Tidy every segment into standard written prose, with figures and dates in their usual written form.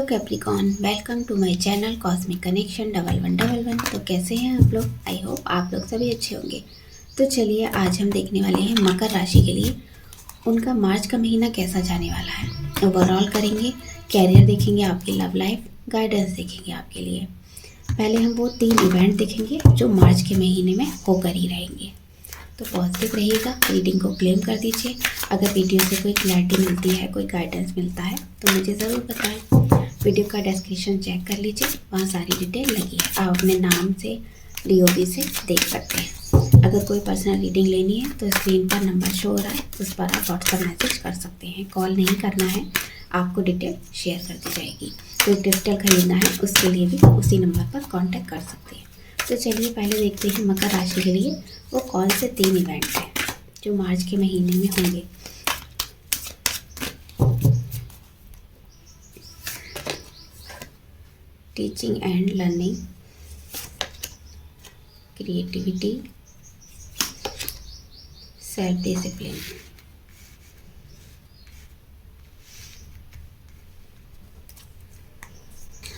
Capricorn, welcome to my channel cosmic connection 1111। तो कैसे हैं आप लोग? आई होप आप लोग सभी अच्छे होंगे। तो चलिए आज हम देखने वाले हैं मकर राशि के लिए उनका मार्च का महीना कैसा जाने वाला है। ओवरऑल करेंगे, कैरियर देखेंगे, आपकी लव लाइफ, गाइडेंस देखेंगे आपके लिए। पहले हम वो 3 इवेंट देखेंगे जो मार्च के महीने में होकर ही रहेंगे। तो पॉजिटिव रहिएगा, रीडिंग को क्लेम कर दीजिए। अगर वीडियो से कोई क्लैरिटी मिलती है, कोई गाइडेंस मिलता है तो मुझे ज़रूर बताएं। वीडियो का डिस्क्रिप्शन चेक कर लीजिए, वहाँ सारी डिटेल लगी है। आप अपने नाम से DOB से देख सकते हैं। अगर कोई पर्सनल रीडिंग लेनी है तो स्क्रीन पर नंबर शो हो रहा है, उस पर आप व्हाट्सएप मैसेज कर सकते हैं। कॉल नहीं करना है, आपको डिटेल शेयर कर दी जाएगी। कोई क्रिस्टल खरीदना है उसके लिए भी उसी नंबर पर कॉन्टैक्ट कर सकते हैं। तो चलिए पहले देखते हैं मकर राशि के लिए वो कौन से 3 इवेंट हैं जो मार्च के महीने में होंगे। Teaching and learning, creativity, self discipline.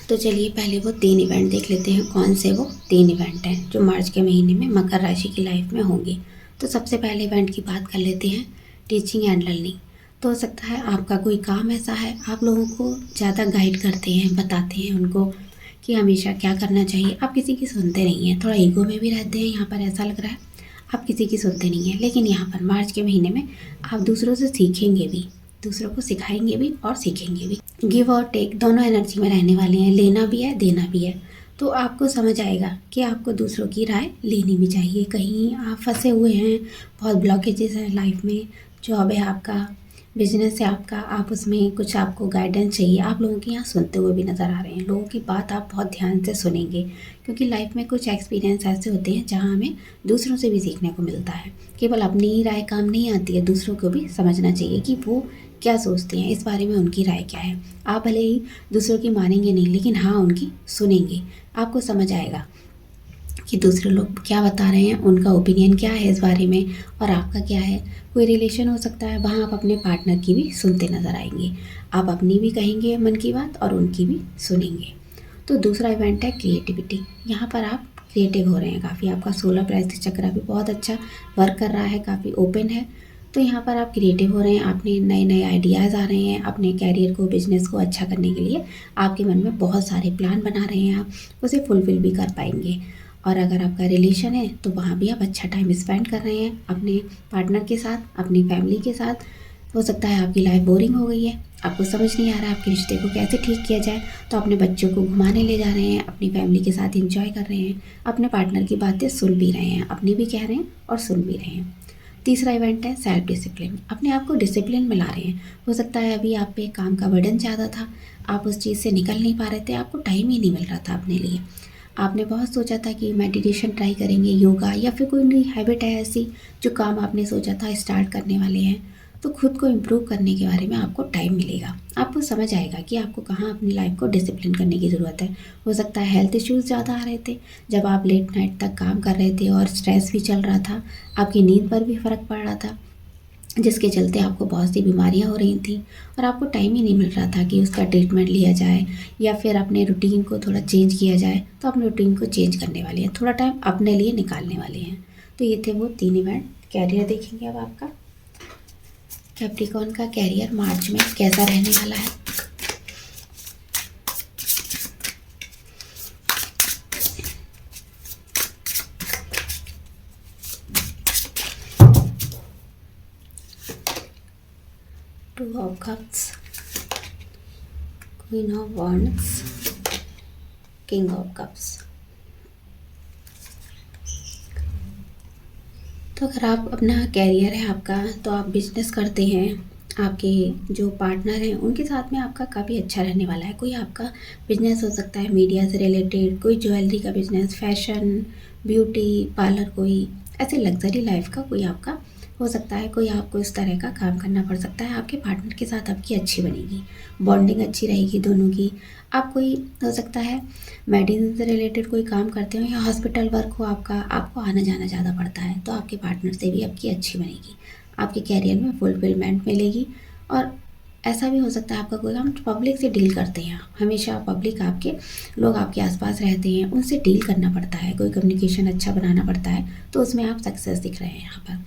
तो चलिए पहले वो 3 इवेंट देख लेते हैं। कौन से वो 3 इवेंट हैं जो मार्च के महीने में मकर राशि की लाइफ में होंगे। तो सबसे पहले इवेंट की बात कर लेते हैं, टीचिंग एंड लर्निंग। तो हो सकता है आपका कोई काम ऐसा है, आप लोगों को ज़्यादा गाइड करते हैं, बताते हैं उनको कि हमेशा क्या करना चाहिए। आप किसी की सुनते नहीं हैं, थोड़ा ईगो में भी रहते हैं। यहाँ पर ऐसा लग रहा है आप किसी की सुनते नहीं हैं, लेकिन यहाँ पर मार्च के महीने में आप दूसरों से सीखेंगे भी, दूसरों को सिखाएंगे भी और सीखेंगे भी। गिव और टेक दोनों एनर्जी में रहने वाले हैं, लेना भी है, देना भी है। तो आपको समझ आएगा कि आपको दूसरों की राय लेनी भी चाहिए। कहीं आप फंसे हुए हैं, बहुत ब्लॉकेजेस हैं लाइफ में, जॉब है आपका, बिजनेस है आपका, आप उसमें कुछ आपको गाइडेंस चाहिए। आप लोगों के यहाँ सुनते हुए भी नज़र आ रहे हैं, लोगों की बात आप बहुत ध्यान से सुनेंगे, क्योंकि लाइफ में कुछ एक्सपीरियंस ऐसे होते हैं जहाँ हमें दूसरों से भी सीखने को मिलता है। केवल अपनी ही राय काम नहीं आती है, दूसरों को भी समझना चाहिए कि वो क्या सोचते हैं, इस बारे में उनकी राय क्या है। आप भले ही दूसरों की मानेंगे नहीं, लेकिन हाँ उनकी सुनेंगे। आपको समझ आएगा कि दूसरे लोग क्या बता रहे हैं, उनका ओपिनियन क्या है इस बारे में और आपका क्या है। कोई रिलेशन हो सकता है, वहाँ आप अपने पार्टनर की भी सुनते नज़र आएंगे। आप अपनी भी कहेंगे मन की बात और उनकी भी सुनेंगे। तो दूसरा इवेंट है क्रिएटिविटी। यहाँ पर आप क्रिएटिव हो रहे हैं काफ़ी, आपका सोलर प्लेक्सस चक्र भी बहुत अच्छा वर्क कर रहा है, काफ़ी ओपन है। तो यहाँ पर आप क्रिएटिव हो रहे हैं, आपने नए नए आइडियाज़ आ रहे हैं अपने कैरियर को, बिजनेस को अच्छा करने के लिए। आपके मन में बहुत सारे प्लान बना रहे हैं, आप उसे फुलफ़िल भी कर पाएंगे। और अगर आपका रिलेशन है तो वहाँ भी आप अच्छा टाइम स्पेंड कर रहे हैं अपने पार्टनर के साथ, अपनी फैमिली के साथ। हो सकता है आपकी लाइफ बोरिंग हो गई है, आपको समझ नहीं आ रहा आपके रिश्ते को कैसे ठीक किया जाए, तो अपने बच्चों को घुमाने ले जा रहे हैं, अपनी फैमिली के साथ एंजॉय कर रहे हैं, अपने पार्टनर की बातें सुन भी रहे हैं, अपनी भी कह रहे हैं और सुन भी रहे हैं। तीसरा इवेंट है सेल्फ डिसिप्लिन। अपने आप को डिसिप्लिन में ला रहे हैं। हो सकता है अभी आप पे काम का बर्डन ज़्यादा था, आप उस चीज़ से निकल नहीं पा रहे थे, आपको टाइम ही नहीं मिल रहा था अपने लिए। आपने बहुत सोचा था कि मेडिटेशन ट्राई करेंगे, योगा, या फिर कोई नई हैबिट है ऐसी जो काम आपने सोचा था स्टार्ट करने वाले हैं। तो खुद को इम्प्रूव करने के बारे में आपको टाइम मिलेगा। आपको समझ आएगा कि आपको कहाँ अपनी लाइफ को डिसिप्लिन करने की ज़रूरत है। हो सकता है हेल्थ इश्यूज़ ज़्यादा आ रहे थे, जब आप लेट नाइट तक काम कर रहे थे और स्ट्रेस भी चल रहा था, आपकी नींद पर भी फ़र्क पड़ रहा था, जिसके चलते आपको बहुत सी बीमारियां हो रही थी और आपको टाइम ही नहीं मिल रहा था कि उसका ट्रीटमेंट लिया जाए या फिर अपने रूटीन को थोड़ा चेंज किया जाए। तो अपने रूटीन को चेंज करने वाले हैं, थोड़ा टाइम अपने लिए निकालने वाले हैं। तो ये थे वो 3 इवेंट। कैरियर देखेंगे अब आपका, कैप्रिकॉन का कैरियर मार्च में कैसा रहने वाला है। Two of Cups, Queen of Wands, King of Cups। तो अगर आप अपना कैरियर है आपका, तो आप बिजनेस करते हैं, आपके जो पार्टनर हैं उनके साथ में आपका काफ़ी अच्छा रहने वाला है। कोई आपका बिजनेस हो सकता है मीडिया से रिलेटेड, कोई ज्वेलरी का बिजनेस, फैशन, ब्यूटी पार्लर, कोई ऐसे लग्जरी लाइफ का कोई आपका हो सकता है। कोई आपको इस तरह का काम करना पड़ सकता है। आपके पार्टनर के साथ आपकी अच्छी बनेगी, बॉन्डिंग अच्छी रहेगी दोनों की। आप कोई हो सकता है मेडिसिन से रिलेटेड कोई काम करते हो या हॉस्पिटल वर्क हो आपका, आपको आना जाना ज़्यादा पड़ता है, तो आपके पार्टनर से भी आपकी अच्छी बनेगी। आपके कैरियर में फुलफिलमेंट मिलेगी और ऐसा भी हो सकता है आपका कोई काम पब्लिक से डील करते हैं, हमेशा पब्लिक आपके लोग आपके आसपास रहते हैं, उनसे डील करना पड़ता है, कोई कम्युनिकेशन अच्छा बनाना पड़ता है, तो उसमें आप सक्सेस दिख रहे हैं यहाँ पर।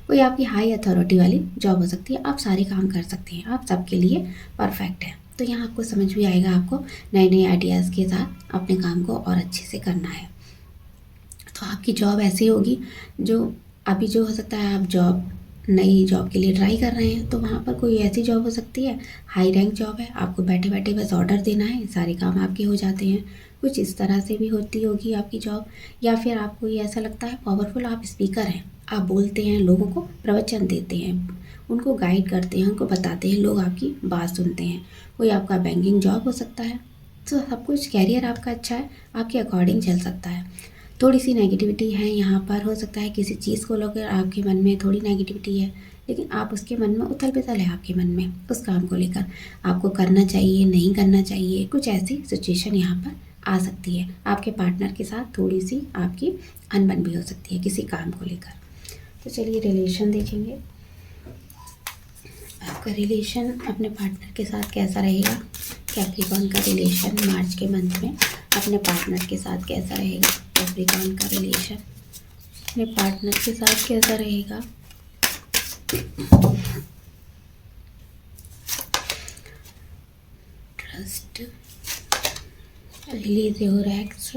कोई आपकी हाई अथॉरिटी वाली जॉब हो सकती है, आप सारे काम कर सकते हैं, आप सबके लिए परफेक्ट है। तो यहाँ आपको समझ भी आएगा, आपको नए नए आइडियाज़ के साथ अपने काम को और अच्छे से करना है। तो आपकी जॉब ऐसी होगी जो अभी जो हो सकता है आप जॉब नई जॉब के लिए ट्राई कर रहे हैं, तो वहाँ पर कोई ऐसी जॉब हो सकती है, हाई रैंक जॉब है, आपको बैठे बैठे बस ऑर्डर देना है, सारे काम आपके हो जाते हैं। कुछ इस तरह से भी होती होगी आपकी जॉब। या फिर आपको ये ऐसा लगता है पावरफुल, आप स्पीकर हैं, आप बोलते हैं, लोगों को प्रवचन देते हैं, उनको गाइड करते हैं, उनको बताते हैं, लोग आपकी बात सुनते हैं। कोई आपका बैंकिंग जॉब हो सकता है। तो सब कुछ कैरियर आपका अच्छा है, आपके अकॉर्डिंग चल सकता है। थोड़ी सी नेगेटिविटी है यहाँ पर, हो सकता है किसी चीज़ को लेकर आपके मन में थोड़ी नेगेटिविटी है, लेकिन आप उसके मन में उथल पुथल है, आपके मन में उस काम को लेकर आपको करना चाहिए नहीं करना चाहिए, कुछ ऐसी सिचुएशन यहाँ पर आ सकती है। आपके पार्टनर के साथ थोड़ी सी आपकी अनबन भी हो सकती है किसी काम को लेकर। तो चलिए रिलेशन देखेंगे, आपका रिलेशन अपने पार्टनर के साथ कैसा रहेगा। कैप्रिकॉर्न का रिलेशन मार्च के मंथ में अपने पार्टनर के साथ कैसा रहेगा। कैप्रिकॉर्न का रिलेशन अपने पार्टनर के साथ कैसा रहेगा। Trust, release your x,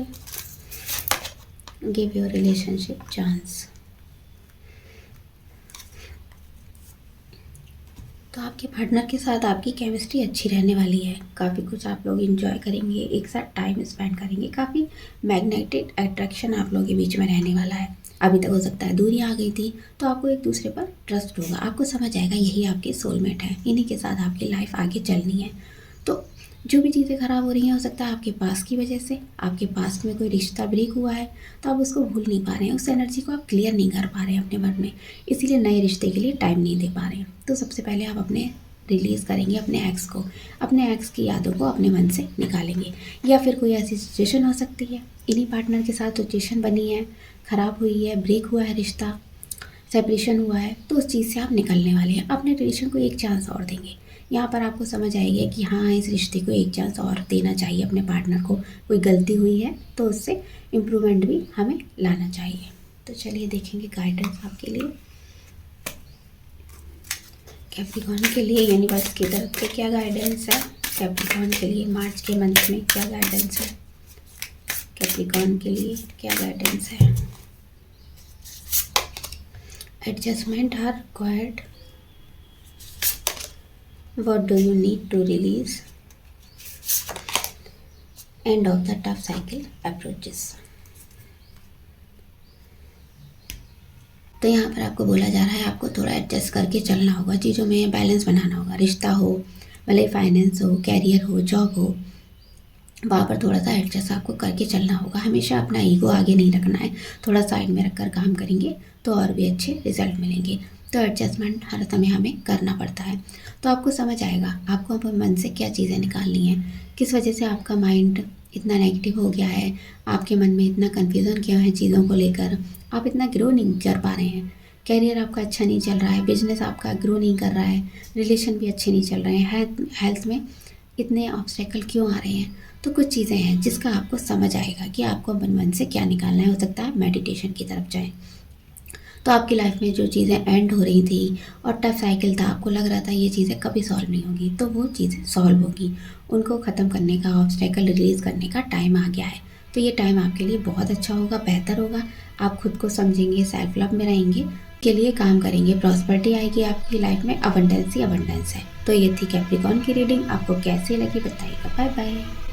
give your relationship chance. तो आपके पार्टनर के साथ आपकी केमिस्ट्री अच्छी रहने वाली है, काफ़ी कुछ आप लोग एंजॉय करेंगे, एक साथ टाइम स्पेंड करेंगे, काफ़ी मैग्नेटिक अट्रैक्शन आप लोगों के बीच में रहने वाला है। अभी तक हो सकता है दूरी आ गई थी, तो आपको एक दूसरे पर ट्रस्ट होगा, आपको समझ आएगा यही आपके सोलमेट है, इन्हीं के साथ आपकी लाइफ आगे चलनी है। तो जो भी चीज़ें ख़राब हो रही हैं, हो सकता है आपके पास की वजह से, आपके पास में कोई रिश्ता ब्रेक हुआ है, तो आप उसको भूल नहीं पा रहे हैं, उस एनर्जी को आप क्लियर नहीं कर पा रहे हैं अपने मन में, इसीलिए नए रिश्ते के लिए टाइम नहीं दे पा रहे हैं। तो सबसे पहले आप अपने रिलीज़ करेंगे अपने एक्स को, अपने एक्स की यादों को अपने मन से निकालेंगे। या फिर कोई ऐसी सिचुएशन हो सकती है, इन्हीं पार्टनर के साथ सिचुएशन बनी है, ख़राब हुई है, ब्रेक हुआ है रिश्ता, सेपरेशन हुआ है, तो उस चीज़ से आप निकलने वाले हैं, अपने रिलेशन को एक चांस और देंगे। यहाँ पर आपको समझ आएगी कि हाँ, इस रिश्ते को एक चांस और देना चाहिए अपने पार्टनर को, कोई गलती हुई है तो उससे इम्प्रूवमेंट भी हमें लाना चाहिए। तो चलिए देखेंगे गाइडेंस आपके लिए, कैप्रिकॉर्न के लिए यूनिवर्स की तरफ से क्या गाइडेंस है। कैप्रिकॉर्न के लिए मार्च के मंथ में क्या गाइडेंस है। कैप्रिकॉर्न के लिए क्या गाइडेंस है। Adjustment are required, what do you need to release, end of the tough cycle approaches। तो यहाँ पर आपको बोला जा रहा है आपको थोड़ा एडजस्ट करके चलना होगा, चीज़ों में बैलेंस बनाना होगा, रिश्ता हो भले फाइनेंस हो, कैरियर हो, जॉब हो, वहाँ पर थोड़ा सा एडजस्ट आपको करके चलना होगा। हमेशा अपना ईगो आगे नहीं रखना है, थोड़ा साइड में रखकर काम करेंगे तो और भी अच्छे रिजल्ट मिलेंगे। तो एडजस्टमेंट हर समय हमें करना पड़ता है। तो आपको समझ आएगा आपको अपने मन से क्या चीज़ें निकालनी है, किस वजह से आपका माइंड इतना नेगेटिव हो गया है, आपके मन में इतना कन्फ्यूज़न क्या है चीज़ों को लेकर, आप इतना ग्रो नहीं कर पा रहे हैं, कैरियर आपका अच्छा नहीं चल रहा है, बिजनेस आपका ग्रो नहीं कर रहा है, रिलेशन भी अच्छे नहीं चल रहे हैं, हेल्थ में इतने ऑब्स्टेकल क्यों आ रहे हैं। तो कुछ चीज़ें हैं जिसका आपको समझ आएगा कि आपको अपने मन से क्या निकालना है। हो सकता है मेडिटेशन की तरफ जाएं, तो आपकी लाइफ में जो चीज़ें एंड हो रही थी और टफ साइकिल था, आपको लग रहा था ये चीज़ें कभी सॉल्व नहीं होगी, तो वो चीज़ें सॉल्व होगी। उनको ख़त्म करने का, ऑब्स्टेकल रिलीज़ करने का टाइम आ गया है। तो ये टाइम आपके लिए बहुत अच्छा होगा, बेहतर होगा। आप खुद को समझेंगे, सेल्फ लव में रहेंगे, के लिए काम करेंगे, प्रॉस्पेरिटी आएगी आपकी लाइफ में, अबंडेंस ही अबंडेंस है। तो ये थी कैप्रिकॉर्न की रीडिंग, आपको कैसी लगी बताइएगा। Bye bye.